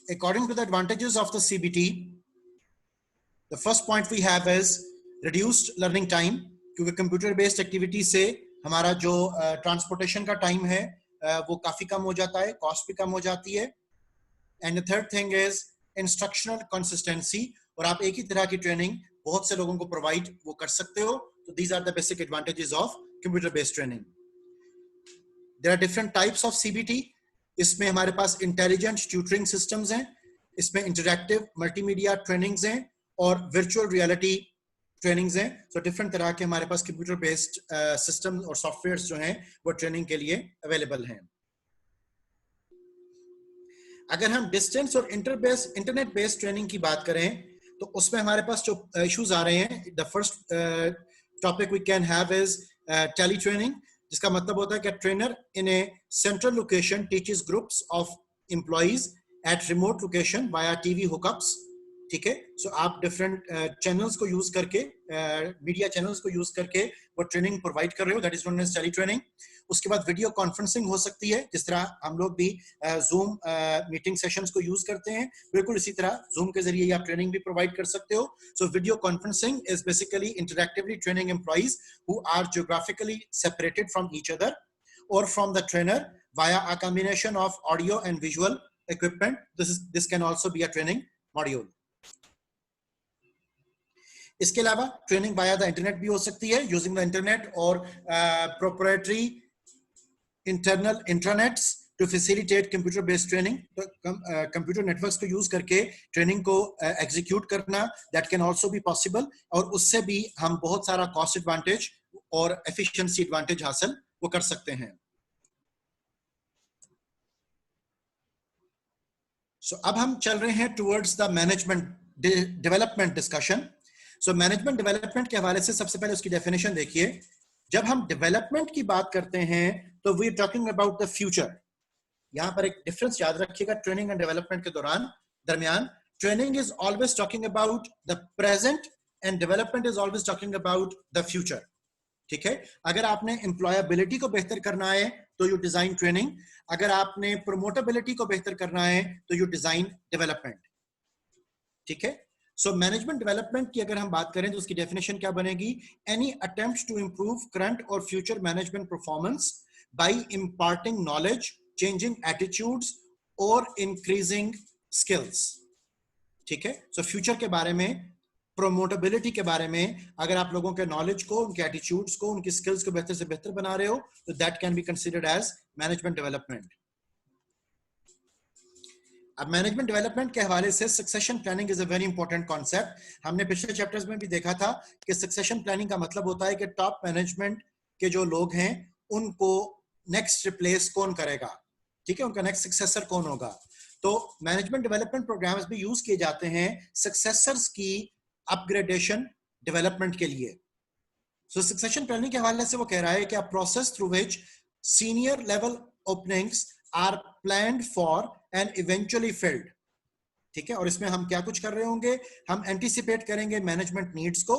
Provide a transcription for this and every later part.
according to the advantages of the CBT, the first point we have is reduced learning time, क्योंकि computer based activity से हमारा जो transportation का time है वो काफी कम हो जाता है, कॉस्ट भी कम हो जाती है. And the third thing is instructional consistency, और आप एक ही तरह की ट्रेनिंग बहुत से लोगों को प्रोवाइड वो कर सकते हो. तो these are the basic advantages of computer based training. There are different types of CBT. इसमें हमारे पास इंटेलिजेंट ट्यूटरिंग सिस्टम्स हैं, इसमें इंटरैक्टिव मल्टीमीडिया ट्रेनिंग्स हैं और वर्चुअल रियलिटी ट्रेनिंग्स हैं. सो डिफरेंट तरह के हमारे पास कंप्यूटर बेस्ड सिस्टम और सॉफ्टवेयर्स जो हैं वो ट्रेनिंग के लिए अवेलेबल हैं. अगर हम डिस्टेंस और इंटरनेट बेस्ड ट्रेनिंग की बात करें तो उसमें हमारे पास जो इश्यूज आ रहे हैं, the first topic we can have is tele training, जिसका मतलब होता है कि trainer in a central location teaches groups of employees at remote location via TV hookups. ठीक है, सो आप डिफरेंट चैनल्स को यूज करके, मीडिया चैनल्स को यूज करके वो ट्रेनिंग प्रोवाइड कर रहे हो, that is known as tele training. उसके बाद वीडियो कॉन्फ्रेंसिंग हो सकती है, जिस तरह हम लोग भी जूम मीटिंग सेशंस को यूज करते हैं, बिल्कुल इसी तरह जूम के जरिए आप ट्रेनिंग भी प्रोवाइड कर सकते हो. So video conferencing is basically interactively training employees who are geographically separated from each other और from the trainer via a combination of audio and visual equipment. This can also be a training module. इसके अलावा training via the internet भी हो सकती है, using the internet और proprietary internal intranets to facilitate computer based training. तो computer networks को use करके ट्रेनिंग को एग्जीक्यूट करना, that can also be possible, और उससे भी हम बहुत सारा कॉस्ट एडवांटेज और एफिशिएंसी एडवांटेज हासिल वो कर सकते हैं. अब हम चल रहे हैं towards the management development discussion. So management development के हवाले से सबसे पहले उसकी डेफिनेशन देखिए. जब हम डेवलपमेंट की बात करते हैं तो we are talking about the future. यहां पर एक डिफरेंस याद रखिएगा ट्रेनिंग एंड डेवलपमेंट के दरमियान. Training is always talking about the present and development is always talking about the future. ठीक है, अगर आपने एम्प्लॉयबिलिटी को बेहतर करना है तो यू डिजाइन ट्रेनिंग, अगर आपने प्रोमोटेबिलिटी को बेहतर करना है तो यू डिजाइन डेवलपमेंट. ठीक है, सो मैनेजमेंट डेवलपमेंट की अगर हम बात करें तो उसकी डेफिनेशन क्या बनेगी? Any attempt to improve current और future management performance by imparting knowledge, changing attitudes और इंक्रीजिंग स्किल्स. ठीक है, सो फ्यूचर के बारे में, प्रोमोटेबिलिटी के बारे में, अगर आप लोगों के नॉलेज को, उनके एटीट्यूड्स को, उनकी स्किल्स को बेहतर से बेहतर बना रहे हो तो that can be considered as management development. अब मैनेजमेंट डेवलपमेंट के हवाले से succession planning is a very important concept. हमने पिछले चैप्टर्स में भी देखा था कि सक्सेशन प्लानिंग का मतलब होता है कि टॉप मैनेजमेंट के जो लोग हैं उनको नेक्स्ट रिप्लेस कौन करेगा. ठीक है, उनका नेक्स्ट सक्सेसर कौन होगा. तो मैनेजमेंट डेवलपमेंट प्रोग्राम्स भी यूज किए जाते हैं सक्सेसर्स की अपग्रेडेशन डेवलपमेंट के लिए. सो सक्सेशन प्लानिंग के हवाले से वो कह रहा है कि a process through which senior level openings are planned for and eventually filled. ठीक है, और इसमें हम क्या कुछ कर रहे होंगे? हम एंटिसिपेट करेंगे मैनेजमेंट नीड्स को,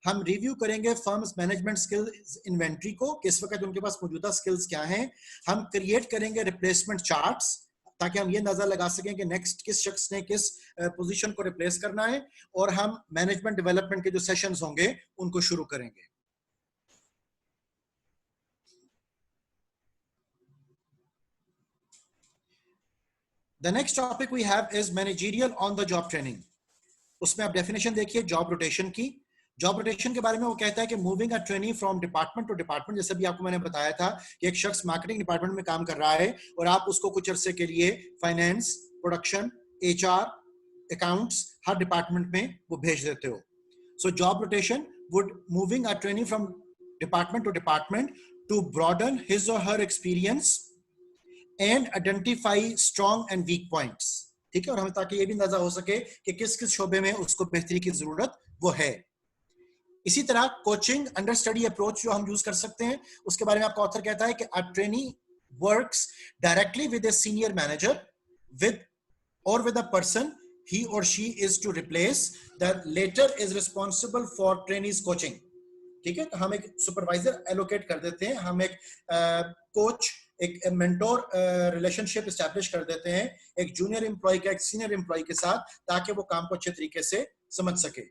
हम रिव्यू करेंगे फर्म्स मैनेजमेंट स्किल्स इन्वेंटरी को, किस वक्त उनके पास मौजूदा स्किल्स क्या हैं, हम क्रिएट करेंगे रिप्लेसमेंट चार्ट्स ताकि हम ये अंदाजा लगा सकें कि नेक्स्ट किस शख्स ने किस पोजीशन को रिप्लेस करना है, और हम मैनेजमेंट डेवलपमेंट के जो सेशंस होंगे उनको शुरू करेंगे. The next topic we have is managerial on the job training. उसमें आप डेफिनेशन देखिए जॉब रोटेशन की. जॉब रोटेशन के बारे में वो कहता है कि moving a trainee from department to department. जैसे भी आपको मैंने बताया था कि एक शख्स मार्केटिंग डिपार्टमेंट में काम कर रहा है और आप उसको कुछ अरसे के लिए फाइनेंस, प्रोडक्शन, एचआर, अकाउंट्स, हर डिपार्टमेंट में वो भेज देते हो. So job rotation would moving a trainee from department to department to broaden his or her experience and identify strong and weak points. ठीक है, और हमें ताकि ये भी अंदाजा हो सके कि किस किस शोबे में उसको बेहतरी की जरूरत वो है. इसी तरह कोचिंग अंडर स्टडी अप्रोच जो हम यूज कर सकते हैं, उसके बारे में आपका ऑथर कहता है कि a trainee works directly with a senior manager with or with a person he or she is to replace. The later is responsible for trainees coaching. ठीक है, तो हम एक सुपरवाइजर एलोकेट कर देते हैं, हम एक कोच एक मेंटोर रिलेशनशिप एस्टैब्लिश कर देते हैं एक जूनियर एम्प्लॉय का एक सीनियर एम्प्लॉय के साथ, ताकि वो काम को अच्छे तरीके से समझ सके।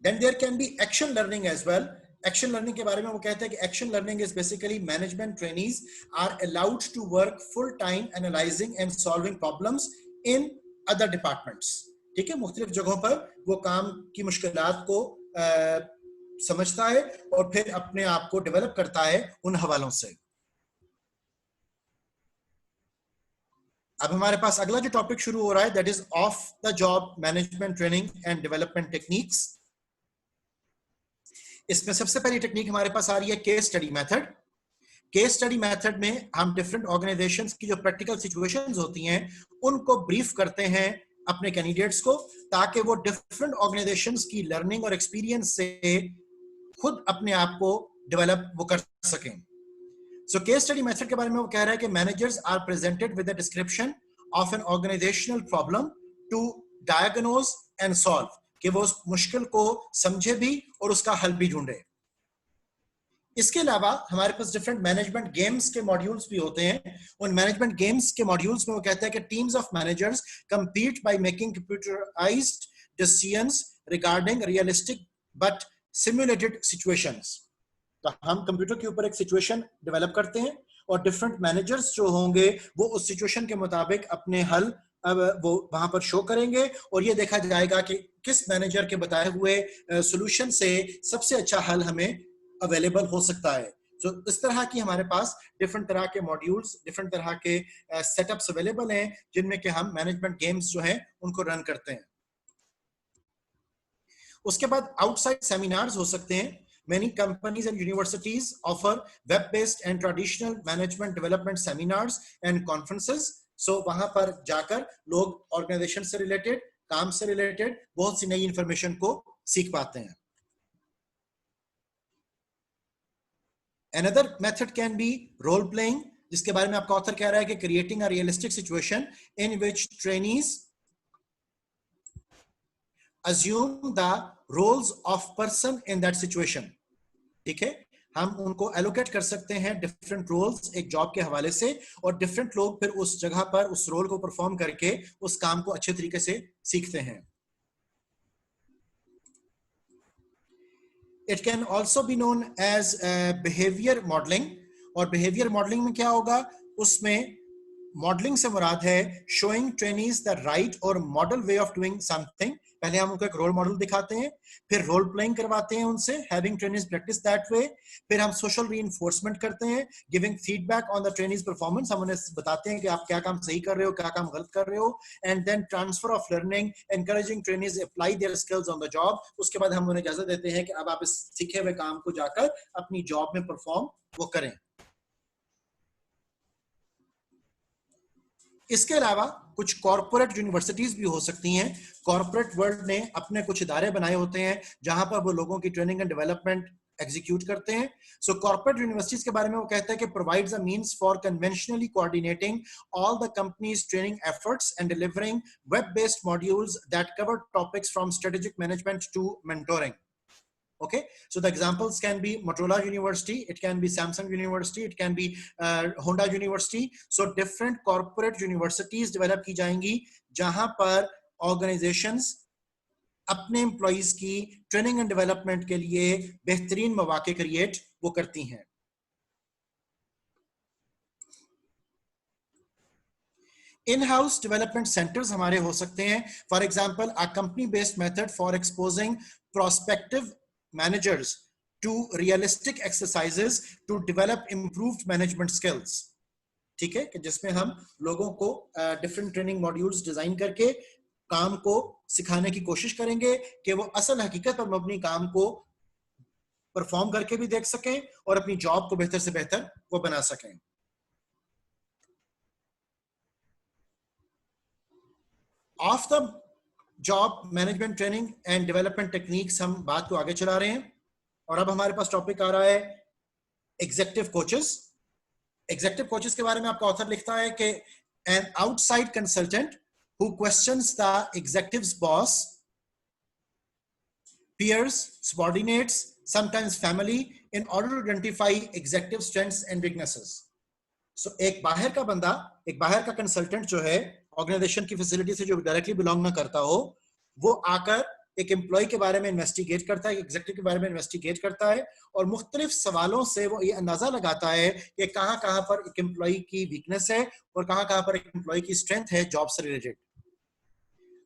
Then there can be action learning as well. Action learning के बारे में वो कहते हैं कि action learning is basically management trainees are allowed to work full time analysing and solving problems in other departments. ठीक है, मुख्तलिफ जगहों पर वो काम की मुश्किलात को समझता है और फिर अपने आप को डेवलप करता है उन हवालों से। अब हमारे पास अगला जो टॉपिक शुरू हो रहा है that is of the job management training and development techniques. इसमें सबसे पहली टेक्निक हमारे पास आ रही है case study method. Case study method में हम डिफरेंट ऑर्गेनाइजेशंस की जो प्रैक्टिकल सिचुएशंस होती हैं उनको ब्रीफ करते हैं अपने कैंडिडेट्स को, ताकि वो डिफरेंट ऑर्गेनाइजेशंस की लर्निंग और एक्सपीरियंस से खुद अपने आप को डेवलप वो कर सकें। सो केस स्टडी मेथड के बारे में वो कह रहा है कि managers are presented with a description of an organisational problem to diagnose and solve, कि वो उस मुश्किल को समझे भी और उसका हल भी ढूंढे। इसके अलावा हमारे पास डिफरेंट मैनेजमेंट गेम्स के मॉड्यूल्स भी होते हैं। उन मैनेजमेंट गेम्स के मॉड्यूल्स में वो कहता है कि teams of managers compete by making computerised decisions regarding realistic but simulated situations. तो हम कंप्यूटर के ऊपर एक सिचुएशन डेवलप करते हैं और डिफरेंट मैनेजर्स जो होंगे वो उस सिचुएशन के मुताबिक अपने हल अब वो वहां पर शो करेंगे और ये देखा जाएगा कि किस मैनेजर के बताए हुए सॉल्यूशन से सबसे अच्छा हल हमें अवेलेबल हो सकता है। तो इस तरह की हमारे पास डिफरेंट तरह के मॉड्यूल्स, डिफरेंट तरह के सेटअप्स अवेलेबल हैं जिनमें कि हम मैनेजमेंट गेम्स जो हैं उनको रन करते हैं। उसके बाद आउटसाइड सेमिनार्स हो सकते हैं। Many companies and universities offer web-based and traditional management development seminars and conferences. So वहां पर जाकर लोग ऑर्गेनाइजेशन से रिलेटेड, काम से रिलेटेड बहुत सी नई इंफॉर्मेशन को सीख पाते हैं। Another method can be role playing, जिसके बारे में आपका ऑथर कह रहा है कि creating a realistic situation in which trainees assume the roles of person in that situation। ठीक है, हम उनको एलोकेट कर सकते हैं डिफरेंट रोल्स एक जॉब के हवाले से और डिफरेंट लोग फिर उस जगह पर उस रोल को परफॉर्म करके उस काम को अच्छे तरीके से सीखते हैं। It can also be known as behaviour modelling. और बिहेवियर मॉडलिंग में क्या होगा, उसमें मॉडलिंग से मुराद है शोइंग ट्रेनीज द राइट और model way of doing something. पहले हम उनको एक रोल मॉडल दिखाते हैं, फिर रोल प्लेइंग करवाते हैं उनसे, having trainees practice that way. फिर हम सोशल रीइंफोर्समेंट करते हैं, giving feedback on the trainees performance. हम उन्हें बताते हैं कि आप क्या काम सही कर रहे हो, क्या काम गलत कर रहे हो। And then transfer of learning, encouraging trainees apply their skills on the job. उसके बाद हम उन्हें इजाजत देते हैं कि अब आप इस सीखे हुए काम को जाकर अपनी जॉब में परफॉर्म वो करें। इसके अलावा कुछ कॉर्पोरेट यूनिवर्सिटीज भी हो सकती हैं। कॉर्पोरेट वर्ल्ड ने अपने कुछ इदारे बनाए होते हैं जहां पर वो लोगों की ट्रेनिंग एंड डेवलपमेंट एग्जीक्यूट करते हैं। सो कॉर्पोरेट यूनिवर्सिटीज के बारे में वो कहता है कि provides a means for conventionally coordinating all the companies training efforts and delivering web based modules that cover topics from strategic management to mentoring. Okay, so the examples can be Motorola University, it can be Samsung University, it can be Honda University. So different corporate universities develop की जाएंगी जहां पर organizations अपने employees की training and development के लिए बेहतरीन मौके क्रिएट वो करती हैं। In-house development centers हमारे हो सकते हैं। For example, a company-based method for exposing prospective managers to realistic exercises to develop improved management skills। ठीक है, कि जिसमें हम लोगों को डिफरेंट ट्रेनिंग मॉड्यूल्स डिजाइन करके काम को सिखाने की कोशिश करेंगे कि वो असल हकीकत पर अपनी काम को परफॉर्म करके भी देख सकें और अपनी जॉब को बेहतर से बेहतर वो बना सकें। Of the job management training and development techniques हम बात को आगे चला रहे हैं और अब हमारे पास टॉपिक आ रहा है एग्जीक्यूटिव कोचेस। एग्जीक्यूटिव कोचेस के बारे में आपका ऑथर लिखता है कि an outside consultant who questions the executives boss, peers, subordinates, sometimes family in order to identify executive strengths and weaknesses. So एक बाहर का बंदा, एक बाहर का कंसल्टेंट जो है ऑर्गेनाइजेशन की फैसिलिटी से जो डायरेक्टली बिलोंग ना करता हो, वो आकर एक एम्प्लॉय के बारे में इन्वेस्टिगेट करता है, एग्जीक्यूटिव के बारे में इन्वेस्टिगेट करता है और मुख्तलिफ सवालों से वो ये अंदाजा लगाता है कि कहां पर एक एम्प्लॉय की वीकनेस है और कहां पर एक एम्प्लॉय की स्ट्रेंथ है जॉब से रिलेटेड.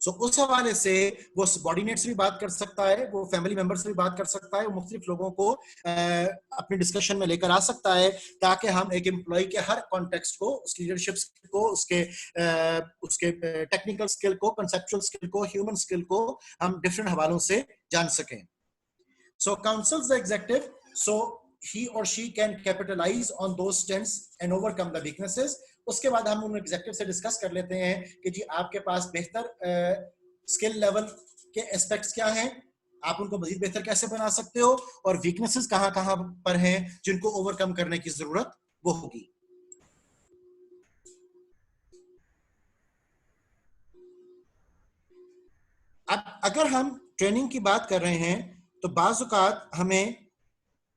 सो उस हवाले से वो सबॉर्डिनेट से भी बात कर सकता है, वो फैमिली मेंबर से भी बात कर सकता है, वो मुख्तलिफ लोगों को अपने डिस्कशन में लेकर आ सकता है ताकि हम एक एम्प्लॉय के हर कॉन्टेक्स्ट को, उसकी लीडरशिप स्किल को, उसके टेक्निकल स्किल को, कंसेप्चुअल स्किल को, ह्यूमन स्किल को हम डिफरेंट हवालों से जान सकें. So counsels the executive so he or she can capitalize on those strengths and overcome the weaknesses. उसके बाद हम उन एग्जीक्यूटिव से डिस्कस कर लेते हैं कि जी आपके पास बेहतर स्किल लेवल के एस्पेक्ट्स क्या हैं, आप उनको मजीद बेहतर कैसे बना सकते हो और वीकनेसेस कहां पर हैं जिनको ओवरकम करने की जरूरत वो होगी. अब अगर हम ट्रेनिंग की बात कर रहे हैं तो बाज़ औक़ात हमें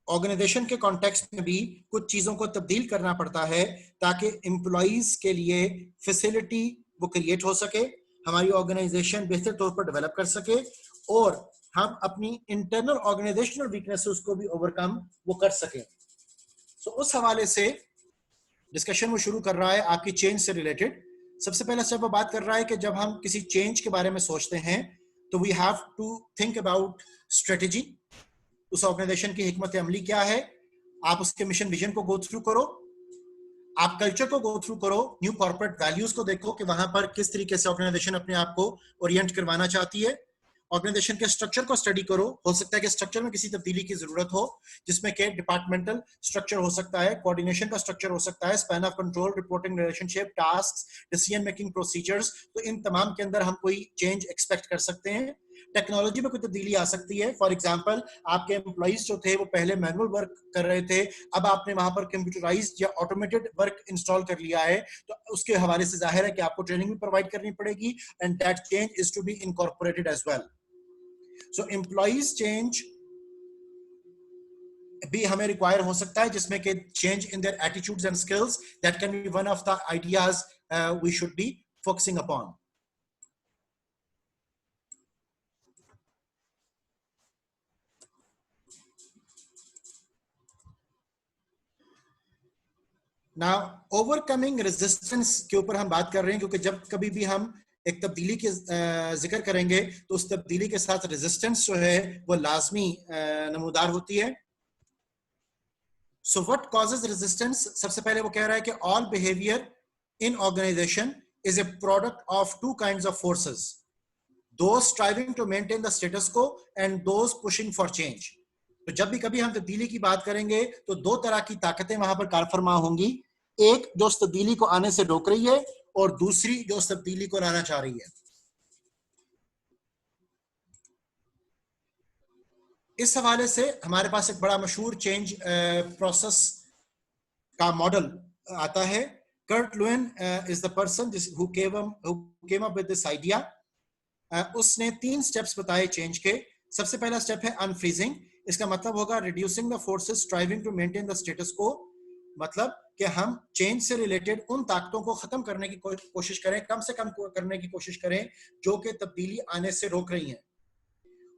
ऑर्गेनाइजेशन के कॉन्टेक्स्ट में भी कुछ चीजों को तब्दील करना पड़ता है ताकि एम्प्लॉइज के लिए फैसिलिटी वो क्रिएट हो सके, हमारी ऑर्गेनाइजेशन बेहतर तौर पर डेवलप कर सके और हम अपनी इंटरनल ऑर्गेनाइजेशनल वीकनेसेस को भी ओवरकम वो कर सके. सो उस हवाले से डिस्कशन वो शुरू कर रहा है आपकी चेंज से रिलेटेड. सबसे पहला स्टेप वो बात कर रहा है कि जब हम किसी चेंज के बारे में सोचते हैं तो we have to think about strategy. उस ऑर्गेनाइजेशन की हिकमत अमली क्या है, आप उसके मिशन विजन को गो थ्रू करो, आप कल्चर को गो थ्रू करो, न्यू कॉर्पोरेट वैल्यूज को देखो कि वहां पर किस तरीके से ऑर्गेनाइजेशन अपने आप को ओरिएंट करवाना चाहती है. ऑर्गेनाइजेशन के स्ट्रक्चर को स्टडी करो, हो सकता है कि स्ट्रक्चर में किसी तब्दीली की जरूरत हो जिसमें कि डिपार्टमेंटल स्ट्रक्चर हो सकता है, कोऑर्डिनेशन का स्ट्रक्चर हो सकता है, span of control, reporting relationship, tasks, decision making procedures. तो इन तमाम के अंदर हम कोई चेंज एक्सपेक्ट कर सकते हैं. टेक्नोलॉजी में कोई तब्दीली आ सकती है. फॉर एग्जांपल आपके एम्प्लॉइज जो थे वो पहले मैनुअल वर्क कर रहे थे, अब आपने वहां पर कंप्यूटराइज्ड या ऑटोमेटेड वर्क इंस्टॉल कर लिया है, तो उसके हवाले से जाहिर है कि आपको ट्रेनिंग भी प्रोवाइड करनी पड़ेगी and that change is to be incorporated as well. So employees change भी हमें रिक्वायर हो सकता है जिसमें कि change in their attitudes and skills, that can be one of the ideas we should be focusing upon. Now, overcoming resistance के ऊपर हम बात कर रहे हैं क्योंकि जब कभी भी हम एक तब्दीली के जिक्र करेंगे तो उस तब्दीली के साथ रेजिस्टेंस जो है वो लाजमी नमूदार होती है. So what causes resistance? सबसे पहले वो कह रहा है कि all behavior in organization is a product of two kinds of forces, those striving to maintain the status quo and those pushing for change. तो जब भी कभी हम तब्दीली की बात करेंगे तो दो तरह की ताकतें वहां पर कारफरमा होंगी, एक जो उस तब्दीली को आने से रोक रही है और दूसरी जो उस तब्दीली को लाना चाह रही है. इस हवाले से हमारे पास एक बड़ा मशहूर चेंज प्रोसेस का मॉडल आता है. Kurt Lewin is the person who came up with this idea. उसने 3 स्टेप्स बताए चेंज के. सबसे पहला स्टेप है अनफ्रीजिंग. इसका मतलब होगा reducing the forces striving to maintain the status quo. मतलब कि हम चेंज से रिलेटेड उन ताकतों को खत्म करने की कोशिश करें, कम से कम करने की कोशिश करें जो कि तब्दीली आने से रोक रही हैं.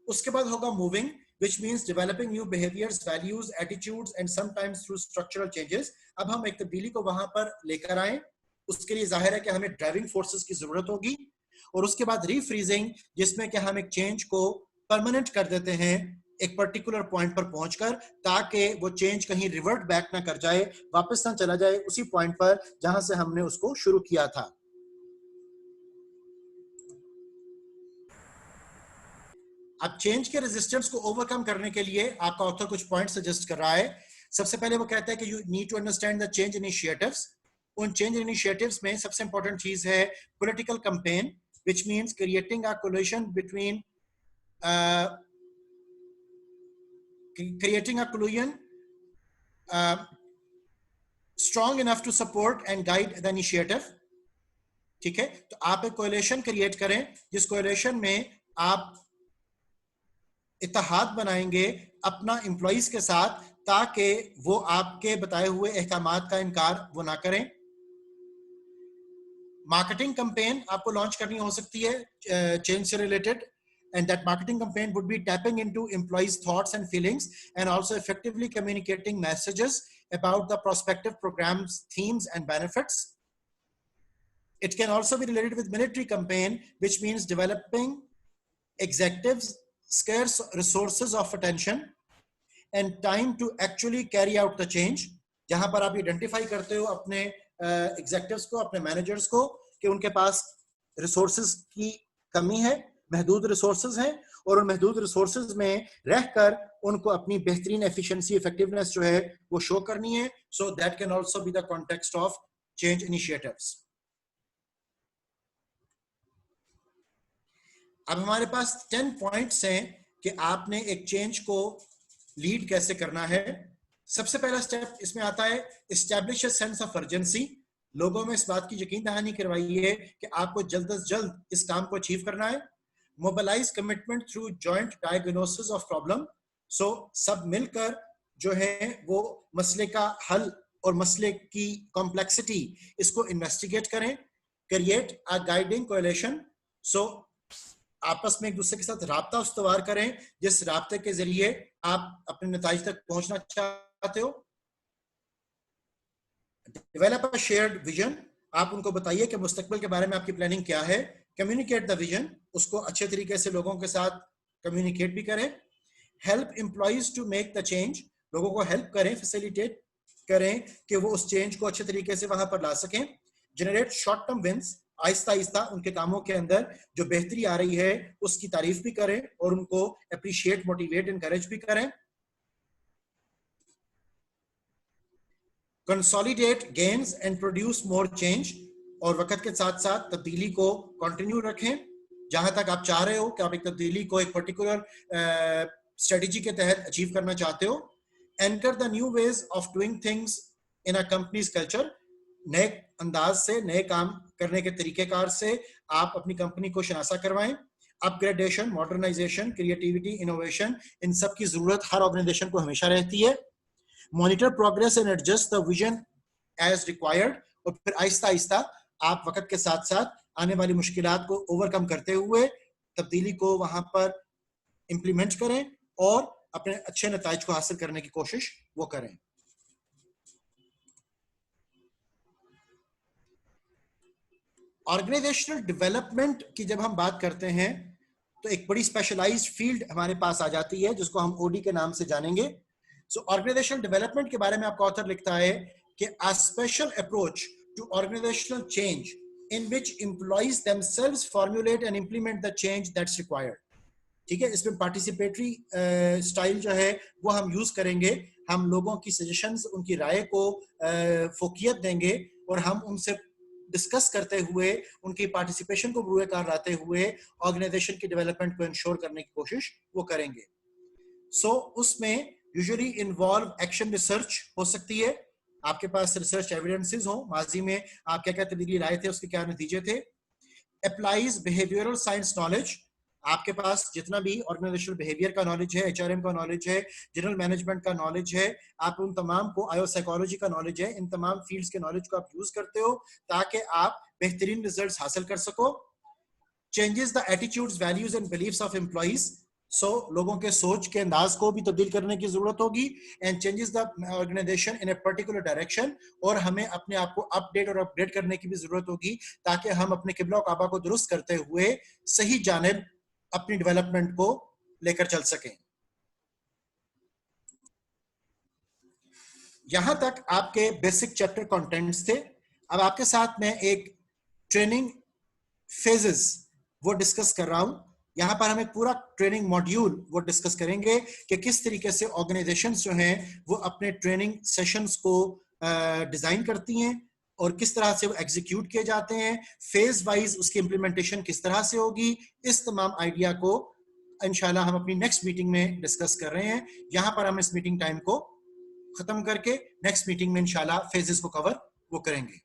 उसके बाद होगा moving, which means developing new behaviors, values, attitudes and sometimes through structural changes. अब हम एक तब्दीली को वहां पर लेकर आए, उसके लिए जाहिर है कि हमें ड्राइविंग फोर्सेस की जरूरत होगी. और उसके बाद रीफ्रीजिंग, जिसमें कि हम एक चेंज को परमानेंट कर देते हैं एक पर्टिकुलर पॉइंट पर पहुंचकर, ताकि वो चेंज कहीं रिवर्ट बैक ना कर जाए, वापस ना चला जाए उसी पॉइंट पर जहां से हमने उसको शुरू किया था. अब चेंज के रेजिस्टेंस को ओवरकम करने के लिए आपका ऑथर कुछ पॉइंट सजेस्ट कर रहा है. सबसे पहले वो कहता है कि you need to understand the change initiatives. उन चेंज इनिशिएटिव्स में सबसे इंपॉर्टेंट चीज है political campaign, which means creating a coalition between creating a coalition strong enough to support and guide the initiative. ठीक है, तो आप एक कोalition क्रिएट करें जिस कोalition में आप इत्तेहाद बनाएंगे अपना एम्प्लॉइज के साथ, ताकि वो आपके बताए हुए अहकामात का इनकार वो ना करें। मार्केटिंग कैंपेन आपको लॉन्च करनी हो सकती है चेंज से related, and that marketing campaign would be tapping into employees' thoughts and feelings and also effectively communicating messages about the prospective programs, themes, and benefits. It can also be related with military campaign, which means developing executives scarce resources of attention and time to actually carry out the change. जहां पर आप identify करते हो अपने एग्जेक्टिव्स को, अपने managers को, कि उनके पास रिसोर्सेज की कमी है, महदूद रिसोर्सेज हैं, और उन महदूद रिसोर्सेज में रहकर उनको अपनी बेहतरीन एफिशिएंसी, इफेक्टिवनेस जो है वो शो करनी है. So that can also be the context of change initiatives. अब हमारे पास 10 पॉइंट्स हैं कि आपने एक चेंज को लीड कैसे करना है. सबसे पहला स्टेप इसमें आता है establish a sense of urgency. लोगों में इस बात की यकीन दहानी करवाइए कि आपको जल्द से जल्द इस काम को अचीव करना है. Mobilise commitment through joint diagnosis of problem. So सब मिलकर जो है वो मसले का हल और मसले की कॉम्प्लेक्सिटी इसको इन्वेस्टिगेट करें. Create a guiding coalition. So आपस में एक दूसरे के साथ राब्ता उस्तवार करें जिस राब्ते के जरिए आप अपने नतीजे तक पहुंचना चाहते हो. Develop a shared vision. आप उनको बताइए कि मुस्तकबिल के बारे में आपकी प्लानिंग क्या है. Communicate the vision. उसको अच्छे तरीके से लोगों के साथ कम्युनिकेट भी करें. Help employees to make the change. लोगों को हेल्प करें, फैसिलिटेट करें कि वो उस चेंज को अच्छे तरीके से वहां पर ला सकें. Generate short term wins. आहिस्ता आहिस्ता उनके कामों के अंदर जो बेहतरी आ रही है उसकी तारीफ भी करें और उनको अप्रिशिएट, मोटिवेट, एनकरेज भी करें. Consolidate gains and produce more change. और वक्त के साथ साथ तब्दीली को कंटिन्यू रखें. जहां तक आप चाह रहे हो कि आप एक तब्दीली को एक पर्टिकुलर स्ट्रेटेजी के तहत अचीव करना चाहते हो. Anchor the new ways of doing things in a companies culture. नए अंदाज से, नए काम करने के तरीकेकार से आप अपनी कंपनी को शनासा करवाएं. अपग्रेडेशन, मॉडर्नाइजेशन, क्रिएटिविटी, इनोवेशन, इन सब की जरूरत हर ऑर्गेनाइजेशन को हमेशा रहती है. Monitor progress and adjust the vision as required. और फिर आहिस्ता आहिस्ता आप वक्त के साथ साथ आने वाली मुश्किलात को ओवरकम करते हुए तब्दीली को वहां पर इंप्लीमेंट करें और अपने अच्छे नतीजे को हासिल करने की कोशिश वो करें. ऑर्गेनाइजेशनल डेवलपमेंट की जब हम बात करते हैं तो एक बड़ी स्पेशलाइज्ड फील्ड हमारे पास आ जाती है जिसको हम ओडी के नाम से जानेंगे. सो ऑर्गेनाइजेशनल डेवलपमेंट के बारे में आपका ऑथर लिखता है कि a special approach to organisational change in which employees themselves formulate and implement the change that's required. ठीक है, इसमें पार्टिसिपेटरी स्टाइल जो है वो हम यूज करेंगे. हम लोगों की सजेशंस, उनकी राय को फोकियत देंगे और हम उनसे डिस्कस करते हुए उनकी पार्टिसिपेशन को बुरुएकार लाते हुए ऑर्गेनाइजेशन की डेवलपमेंट को इंश्योर करने की कोशिश वो करेंगे. सो उसमें यूजुअली इन्वॉल्व एक्शन रिसर्च हो सकती है. आपके पास रिसर्च एविडेंसेस हो, माजी में आप क्या क्या तब्दीली लाए थे, उसके क्या नतीजे थे. Applies behavioural science knowledge. आपके पास जितना भी ऑर्गेनाइजेशनल बिहेवियर का नॉलेज है, एचआरएम का नॉलेज है, जनरल मैनेजमेंट का नॉलेज है, आप उन तमाम को, आयो साइकोलॉजी का नॉलेज है, इन तमाम फील्ड्स के नॉलेज को आप यूज करते हो ताकि आप बेहतरीन रिजल्ट्स हासिल कर सको. Changes the attitudes, values and beliefs of employees. So लोगों के सोच के अंदाज को भी तब्दील करने की जरूरत होगी. And changes the organisation in a particular direction. और हमें अपने आप को अपडेट और अपग्रेड करने की भी जरूरत होगी ताकि हम अपने किबला और काबा को दुरुस्त करते हुए सही जानिब अपनी डेवलपमेंट को लेकर चल सकें. यहां तक आपके बेसिक चैप्टर कंटेंट्स थे. अब आपके साथ मैं एक ट्रेनिंग फेजेस वो डिस्कस कर रहा हूं. यहां पर हम एक पूरा ट्रेनिंग मॉड्यूल वो डिस्कस करेंगे कि किस तरीके से ऑर्गेनाइजेशंस जो हैं वो अपने ट्रेनिंग सेशंस को डिजाइन करती हैं और किस तरह से वो एग्जीक्यूट किए जाते हैं, फेज वाइज उसकी इंप्लीमेंटेशन किस तरह से होगी. इस तमाम आइडिया को इंशाल्लाह हम अपनी नेक्स्ट मीटिंग में डिस्कस कर रहे हैं. यहां पर हम इस मीटिंग टाइम को खत्म करके नेक्स्ट मीटिंग में इंशाल्लाह फेजेस को कवर वो करेंगे.